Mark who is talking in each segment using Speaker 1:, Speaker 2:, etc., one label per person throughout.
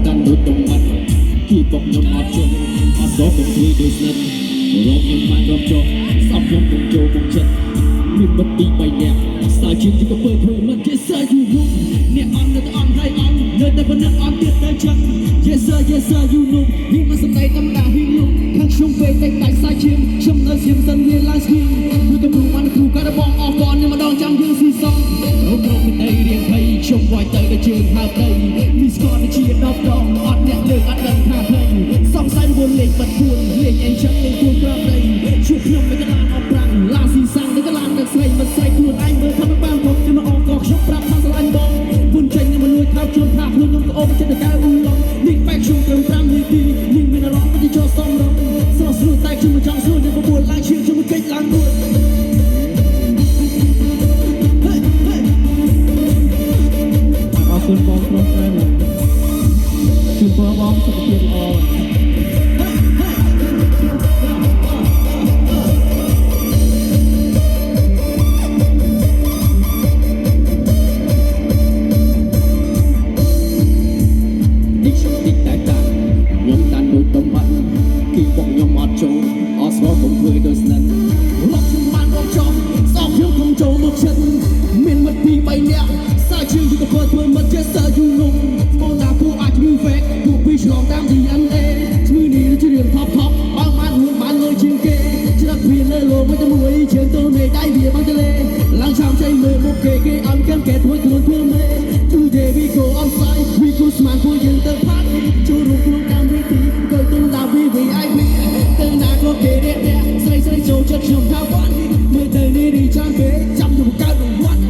Speaker 1: កាន់ដូចតំបាត់គឺបងខ្ញុំអត់ជុំអត់ដល់ខ្ញុំធ្វើដូចស្និទ្ធរកខ្ញុំបានរកចុះសោកខ្ញុំកុំចូលកុំចិត្តមានបិទពី3នាក់ស្ទើរជាងក៏ធ្វើធ្វើមិនចេះសើយូរនោះអ្នកអន់នៅតែអន់ហើយអន់នៅតែប៉ុណ្ណឹងអន់ទៀតតែចឹង Yes sir yes sir you know នេះមិនសំដីតាមដាហ៊ីលោកខាងខ្ញុំពេលតែដាច់សាច់ឈាមខ្ញុំនៅស្ងៀមសិនវាឡើងស្ងៀមគឺទៅព្រោះបានគ្រូក៏បងអស់កននេះម្ដងចាំយើងស៊ីសងរកមានអីរៀងភ័យខ្ញុំវាយទៅដល់ជើងហើបដីនេះស្គាល់តែជា10ដងអត់អ្នកលើកអត់ដឹងថាភ័យសង្ស័យរវល់លេខបាត់ពួនលេខអីចឹងលេខពួនប្រាប់ដីជួបខ្ញុំមិនកណ្ដាលអត់ប្រាំងឡាស៊ីសាំងទៅកន្លានទឹកស្រីមិនស្រីខ្លួនឯងមើលថាមិនបានផងខ្ញុំអស់កខ្ញុំប្រាប់ថាស្រឡាញ់បងពុនចេញមកលួចថោកជួនថាខ្លួនខ្ញុំក្អូបចិត្តតែកៅអ៊ូឡងនេះបែកខ្ញុំត្រឹម5នាទីនេះមានអារម្មណ៍មិនចូលសំរងស្រស់ស្រួលតែខ្ញុំមិនចង់ស្រួលនឹង9ឡើងឈៀងខ្ញុំមិនកិច្ចឡើងពួនអរគុណបងប្រុសស្រីជូនបងសុខភាពល្អខ្ញុំតាន់ដូចតំបាត់គឺបងខ្ញុំអត់ចូលអត់ស្គាល់ខ្ញុំធ្វើដូចស្និទ្ធរកខ្ញុំបានរកចង់សោកខ្ញុំខ្ញុំចូលមកចិត្តមានមិត្តពី3នាក់សាជាងគឺក៏ធ្វើមិត្តចេះសើយូរនោះមកណាពួកអាចមាន fake ពួកពីឆ្លងតាម DNA ឈ្មោះនេះជារឿងថប់ថប់បើបានខ្លួនបានលុយជាងគេច្រឹកវាលើលោមួយទៅមួយជើងទៅមេដៃវាមកទលេឡើងឆាំចៃមើលមុខគេឲ្យកាន់គេធ្វើខ្លួនធ្វើមេ Today we go outside we go smile ពួកយើងទៅផាត់ចូលរួមក្នុងកម្មវិធីក៏ទៅដល់ VIP ទៅណាក៏គេរៀបរៀងស្រីស្រីចូលចិត្តខ្ញុំថាវ៉ាន់មើលទៅនេះរីចាំពេកចាំទៅកើតរង្វាន់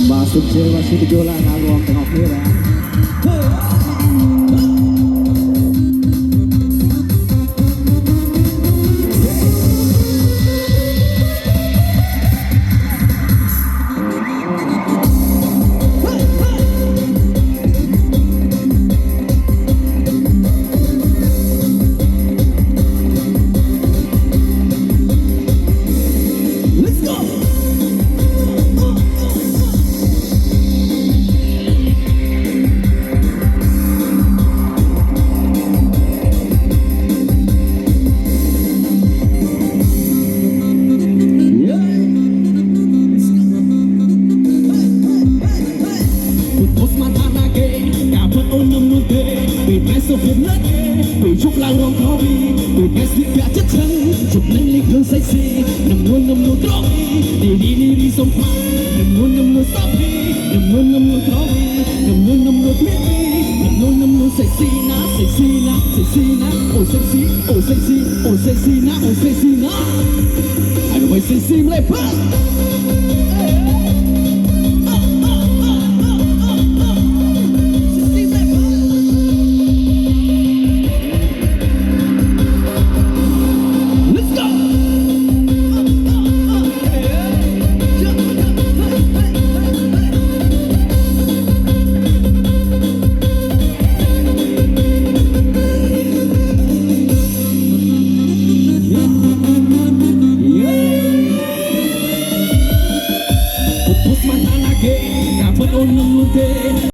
Speaker 1: បាទសុខជឿว่าសិទ្ធិយល់ឡើងដល់រងទាំងអស់គ្នាបាទសុខភាពណាស់ពេលជប់ឡើងរងខោវីពេលគេស្លៀកពាក់ចិត្តឈឹងជប់នឹងលេខរឿងសេកស៊ីនំនួនត្រង់នេះសំខាន់នំនួនសោកពីនំនួនខោវីនំនួនមានពីនំនួនសេកស៊ីណាអូសេកស៊ីអូសេកស៊ីអូសេកស៊ីណាអូសេកស៊ីណាI know I say see me play